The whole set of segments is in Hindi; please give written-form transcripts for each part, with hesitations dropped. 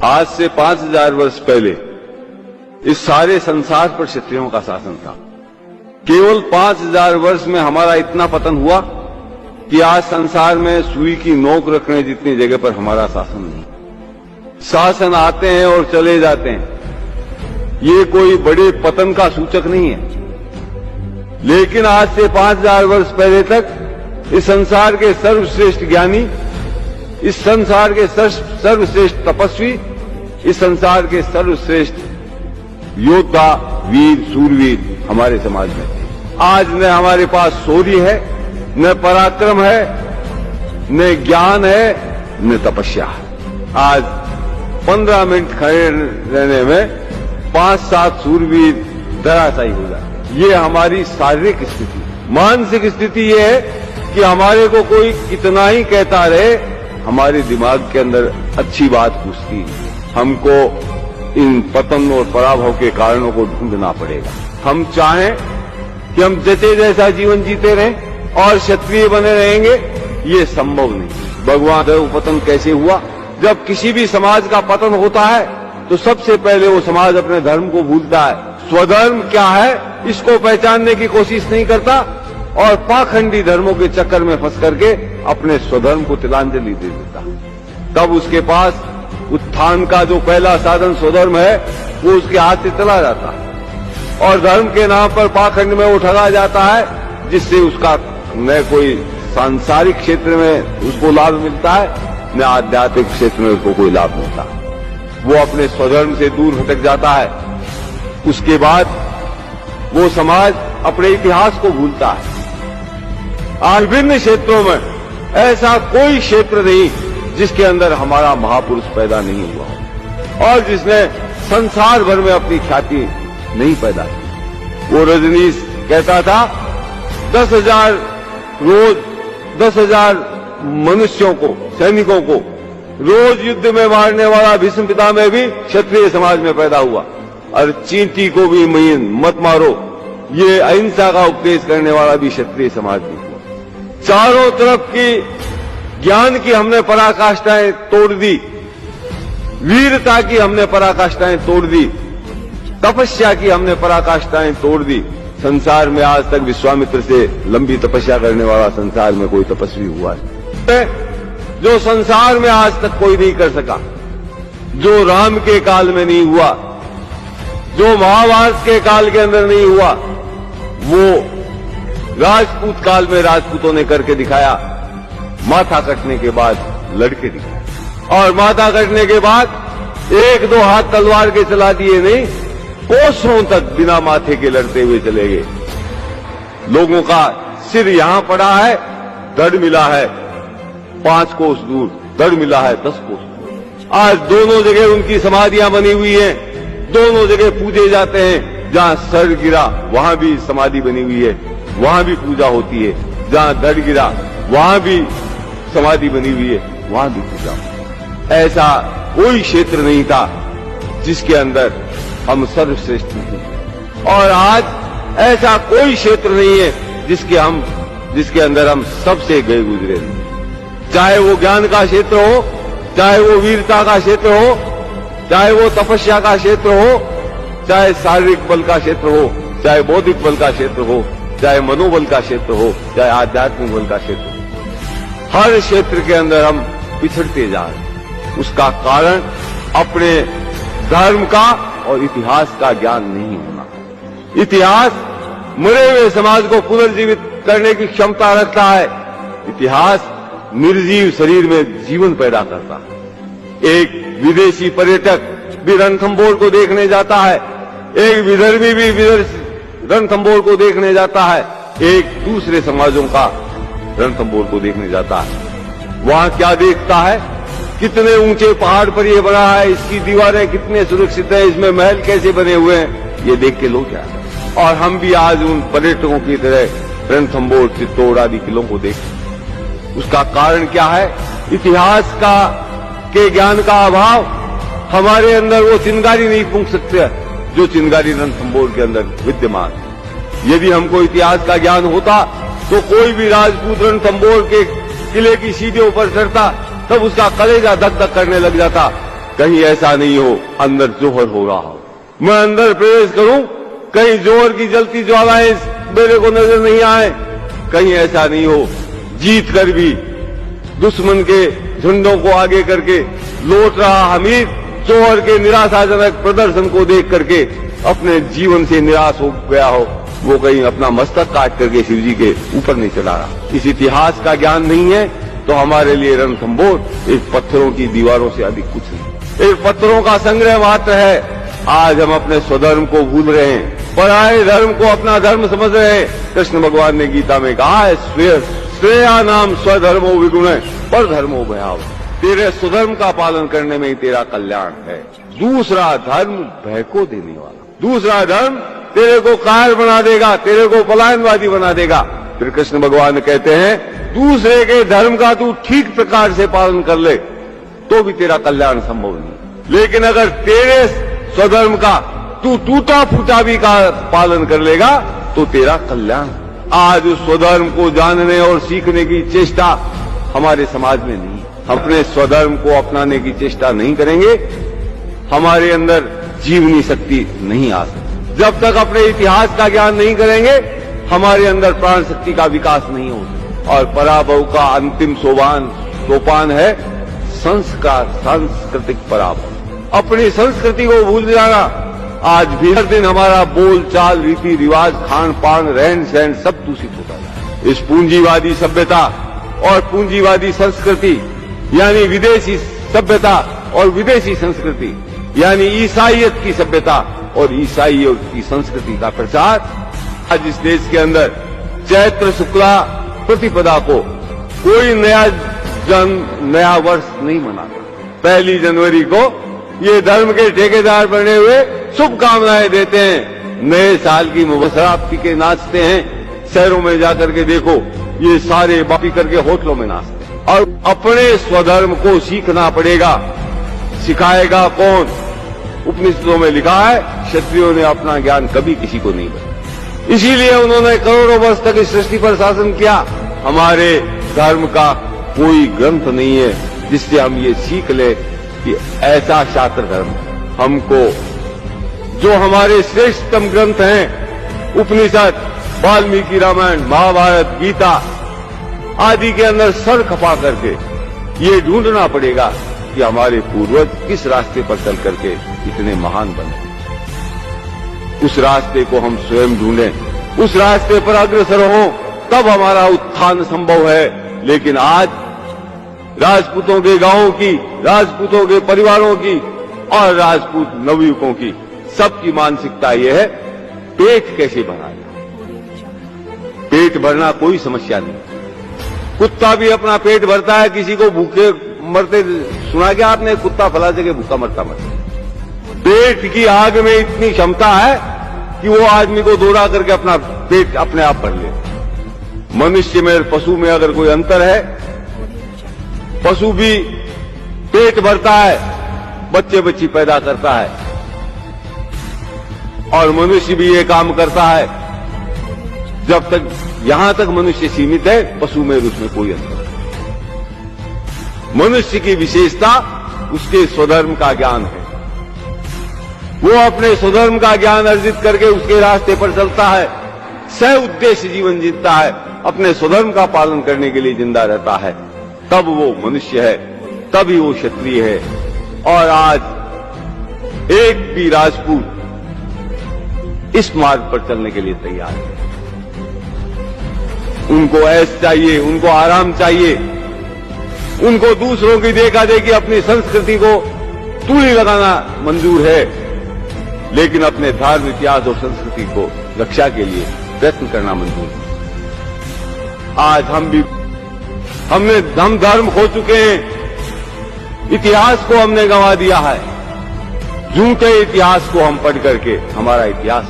आज से 5000 वर्ष पहले इस सारे संसार पर क्षत्रियों का शासन था। केवल 5000 वर्ष में हमारा इतना पतन हुआ कि आज संसार में सुई की नोक रखने जितनी जगह पर हमारा शासन नहीं। शासन आते हैं और चले जाते हैं, ये कोई बड़े पतन का सूचक नहीं है। लेकिन आज से 5000 वर्ष पहले तक इस संसार के सर्वश्रेष्ठ ज्ञानी, इस संसार के सर्वश्रेष्ठ तपस्वी, इस संसार के सर्वश्रेष्ठ योद्धा, वीर, सूरवीर हमारे समाज में थे। आज न हमारे पास शौर्य है, न पराक्रम है, न ज्ञान है, न तपस्या है। आज 15 मिनट खड़े रहने में 5-7 सूरवीर धराशायी हो जाते। ये हमारी शारीरिक स्थिति। मानसिक स्थिति ये है कि हमारे को कोई कितना ही कहता रहे, हमारे दिमाग के अंदर अच्छी बात घुसती। हमको इन पतन और पराभव के कारणों को ढूंढना पड़ेगा। हम चाहें कि हम जैसे जैसा जीवन जीते रहें और क्षत्रिय बने रहेंगे, ये संभव नहीं। भगवान का पतन कैसे हुआ? जब किसी भी समाज का पतन होता है तो सबसे पहले वो समाज अपने धर्म को भूलता है। स्वधर्म क्या है इसको पहचानने की कोशिश नहीं करता और पाखंडी धर्मों के चक्कर में फंस करके अपने स्वधर्म को तिलांजलि दे देता। तब उसके पास उत्थान का जो पहला साधन स्वधर्म है वो उसके हाथ से चला जाता है और धर्म के नाम पर पाखंड में वो ठगा जाता है, जिससे उसका न कोई सांसारिक क्षेत्र में उसको लाभ मिलता है, न आध्यात्मिक क्षेत्र में उसको कोई लाभ मिलता। वो अपने स्वधर्म से दूर भटक जाता है। उसके बाद वो समाज अपने इतिहास को भूलता है। आज विभिन्न क्षेत्रों में ऐसा कोई क्षेत्र नहीं जिसके अंदर हमारा महापुरुष पैदा नहीं हुआ हो और जिसने संसार भर में अपनी ख्याति नहीं पैदा की। वो रजनीश कहता था 10,000 रोज 10,000 मनुष्यों को, सैनिकों को रोज युद्ध में मारने वाला भीष्म पितामह भी क्षत्रिय समाज में पैदा हुआ। और चींटी को भी मत मारो, ये अहिंसा का उपदेश करने वाला भी क्षत्रिय समाज में हुआ। चारों तरफ की ज्ञान की हमने पराकाष्ठाएं तोड़ दी, वीरता की हमने पराकाष्ठाएं तोड़ दी, तपस्या की हमने पराकाष्ठाएं तोड़ दी। संसार में आज तक विश्वामित्र से लंबी तपस्या करने वाला संसार में कोई तपस्वी हुआ है जो संसार में आज तक कोई नहीं कर सका, जो राम के काल में नहीं हुआ, जो महाभारत के काल के अंदर नहीं हुआ, वो राजपूत काल में राजपूतों ने करके दिखाया। माथा कटने के बाद लड़के दिखाए और माथा कटने के बाद 1-2 हाथ तलवार के चला दिए नहीं, कोसों तक बिना माथे के लड़ते हुए चले गए। लोगों का सिर यहां पड़ा है, धड़ मिला है 5 कोस दूर, धड़ मिला है 10 कोस दूर। आज दोनों जगह उनकी समाधियां बनी हुई हैं, दोनों जगह पूजे जाते हैं। जहां सर गिरा वहां भी समाधि बनी हुई है, वहां भी पूजा होती है। जहां धड़ गिरा वहां भी समाधि बनी हुई है, वहां भी पूजा होती है। ऐसा कोई क्षेत्र नहीं था जिसके अंदर हम सर्वश्रेष्ठ नहीं, और आज ऐसा कोई क्षेत्र नहीं है जिसके अंदर हम सबसे गए गुजरे नहीं। चाहे वो ज्ञान का क्षेत्र हो, चाहे वो वीरता का क्षेत्र हो, चाहे वो तपस्या का क्षेत्र हो, चाहे शारीरिक बल का क्षेत्र हो, चाहे बौद्धिक बल का क्षेत्र हो, चाहे मनोबल का क्षेत्र हो, चाहे आध्यात्मिक बल का क्षेत्र हो, हर क्षेत्र के अंदर हम पिछड़ते जा रहे हैं। उसका कारण अपने धर्म का और इतिहास का ज्ञान नहीं होना। इतिहास मरे हुए समाज को पुनर्जीवित करने की क्षमता रखता है। इतिहास निर्जीव शरीर में जीवन पैदा करता है। एक विदेशी पर्यटक भी रणथंभौर को देखने जाता है, एक विदर्भी भी रणथंभौर को देखने जाता है, एक दूसरे समाजों का रणथंभौर को देखने जाता है। वहां क्या देखता है? कितने ऊंचे पहाड़ पर ये बना है, इसकी दीवारें कितने सुरक्षित है, इसमें महल कैसे बने हुए हैं, ये देख के लोग जाते हैं। और हम भी आज उन पर्यटकों की तरह रणथंभौर, चित्तौड़ आदि किलों को देखते हैं। उसका कारण क्या है? इतिहास के ज्ञान का अभाव। हमारे अंदर वो चिंगारी नहीं फूंक सकते जो चिंगारी रणथंभौर के अंदर विद्यमान। यदि हमको इतिहास का ज्ञान होता तो कोई भी राजपूत रणथंभौर के किले की सीढ़ियों पर चढ़ता तब उसका कलेजा धक धक करने लग जाता, कहीं ऐसा नहीं हो अंदर जोहर हो रहा हो, मैं अंदर प्रवेश करूं, कहीं जोहर की जलती ज्वालाएं मेरे को नजर नहीं आए, कहीं ऐसा नहीं हो जीत कर भी दुश्मन के झंडों को आगे करके लौट रहा हमीद जोहर के निराशाजनक प्रदर्शन को देख करके अपने जीवन से निराश हो गया हो, वो कहीं अपना मस्तक काट करके शिव जी के ऊपर नहीं चला रहा। इस इतिहास का ज्ञान नहीं है तो हमारे लिए रणथंभौर एक पत्थरों की दीवारों से अधिक कुछ नहीं, एक पत्थरों का संग्रह मात्र है। आज हम अपने स्वधर्म को भूल रहे हैं, पराये धर्म को अपना धर्म समझ रहे हैं। कृष्ण भगवान ने गीता में कहा है, श्रेया नाम स्वधर्मो विगुण पर धर्मो भयाव, तेरे स्वधर्म का पालन करने में ही तेरा कल्याण है। दूसरा धर्म भय को देने वाला, दूसरा धर्म तेरे को कायर बना देगा, तेरे को पलायनवादी बना देगा। फिर कृष्ण भगवान कहते हैं, दूसरे के धर्म का तू ठीक प्रकार से पालन कर ले तो भी तेरा कल्याण संभव नहीं, लेकिन अगर तेरे स्वधर्म का तू टूटा फूटा भी का पालन कर लेगा तो तेरा कल्याण। आज उस स्वधर्म को जानने और सीखने की चेष्टा हमारे समाज में नहीं। हम अपने स्वधर्म को अपनाने की चेष्टा नहीं करेंगे, हमारे अंदर जीवनी शक्ति नहीं आ सकती। जब तक अपने इतिहास का ज्ञान नहीं करेंगे, हमारे अंदर प्राण शक्ति का विकास नहीं हो सकता। और पराभव का अंतिम सोपान है संस्कार, सांस्कृतिक पराभव, अपनी संस्कृति को भूल जाना। आज भी हर दिन हमारा बोल चाल, रीति रिवाज, खान पान, रहन सहन सब दूषित होता है। इस पूंजीवादी सभ्यता और पूंजीवादी संस्कृति यानी विदेशी सभ्यता और विदेशी संस्कृति यानी ईसाइयत की सभ्यता और ईसाइयों की संस्कृति का प्रचार आज इस देश के अंदर चैत्र शुक्ला प्रतिपदा को कोई नया वर्ष नहीं मनाता। 1 जनवरी को ये धर्म के ठेकेदार बने हुए शुभकामनाएं देते हैं, नए साल की शराब पी के नाचते हैं। शहरों में जाकर के देखो, ये सारे पी करके होटलों में नाचते हैं। और अपने स्वधर्म को सीखना पड़ेगा। सिखाएगा कौन? उपनिषदों में लिखा है, क्षत्रियों ने अपना ज्ञान कभी किसी को नहीं दिया, इसीलिए उन्होंने करोड़ों वर्ष तक इस सृष्टि पर शासन किया। हमारे धर्म का कोई ग्रंथ नहीं है जिससे हम ये सीख ले कि ऐसा शास्त्र धर्म हमको, जो हमारे श्रेष्ठतम ग्रंथ हैं, उपनिषद, वाल्मीकि रामायण, महाभारत, गीता आदि के अंदर सर खपा करके ये ढूंढना पड़ेगा कि हमारे पूर्वज किस रास्ते पर चल करके इतने महान बने। उस रास्ते को हम स्वयं ढूंढें, उस रास्ते पर अग्रसर हों, तब हमारा उत्थान संभव है। लेकिन आज राजपूतों के गांवों की, राजपूतों के परिवारों की और राजपूत नवयुवकों की सबकी मानसिकता यह है, पेट कैसे भरा जाए। पेट भरना कोई समस्या नहीं, कुत्ता भी अपना पेट भरता है। किसी को भूखे मरते सुना क्या आपने? कुत्ता फला जगह भूखा मरता मरता। पेट की आग में इतनी क्षमता है कि वो आदमी को दौड़ा करके अपना पेट अपने आप भर ले। मनुष्य में और पशु में अगर कोई अंतर है, पशु भी पेट भरता है, बच्चे बच्ची पैदा करता है, और मनुष्य भी ये काम करता है। जब तक यहां तक मनुष्य सीमित है, पशु में उसमें कोई अंतर नहीं। मनुष्य की विशेषता उसके स्वधर्म का ज्ञान है। वो अपने स्वधर्म का ज्ञान अर्जित करके उसके रास्ते पर चलता है, सह उद्देश्य जीवन जीता है, अपने स्वधर्म का पालन करने के लिए जिंदा रहता है, तब वो मनुष्य है, तभी वो क्षत्रिय है। और आज एक भी राजपूत इस मार्ग पर चलने के लिए तैयार है। उनको ऐश चाहिए, उनको आराम चाहिए, उनको दूसरों की देखा देखी अपनी संस्कृति को तूली लगाना मंजूर है, लेकिन अपने धर्म, इतिहास और संस्कृति को रक्षा के लिए प्रयत्न करना मंजूर है। आज हमने धर्म खो चुके हैं, इतिहास को हमने गंवा दिया है। झूठे इतिहास को हम पढ़ करके हमारा इतिहास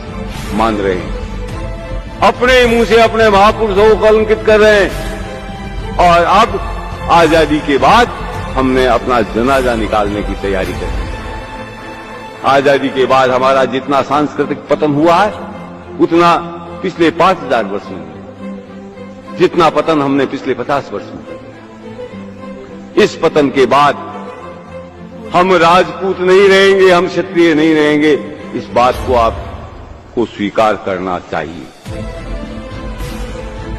मान रहे हैं, अपने मुंह से अपने महापुरुषों को कलंकित कर रहे हैं। और अब आजादी के बाद हमने अपना जनाजा निकालने की तैयारी कर ली। आजादी के बाद हमारा जितना सांस्कृतिक पतन हुआ है, उतना पिछले 5000 वर्ष में, जितना पतन हमने पिछले 50 वर्ष में। इस पतन के बाद हम राजपूत नहीं रहेंगे, हम क्षत्रिय नहीं रहेंगे, इस बात को आपको स्वीकार करना चाहिए।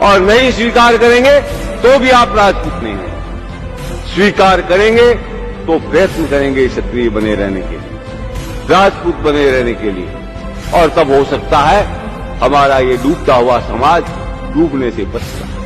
और नहीं स्वीकार करेंगे तो भी आप राजपूत नहीं हैं। स्वीकार करेंगे तो प्रयत्न करेंगे क्षत्रिय बने रहने के लिए, राजपूत बने रहने के लिए, और तब हो सकता है हमारा ये डूबता हुआ समाज डूबने से बच सकता है।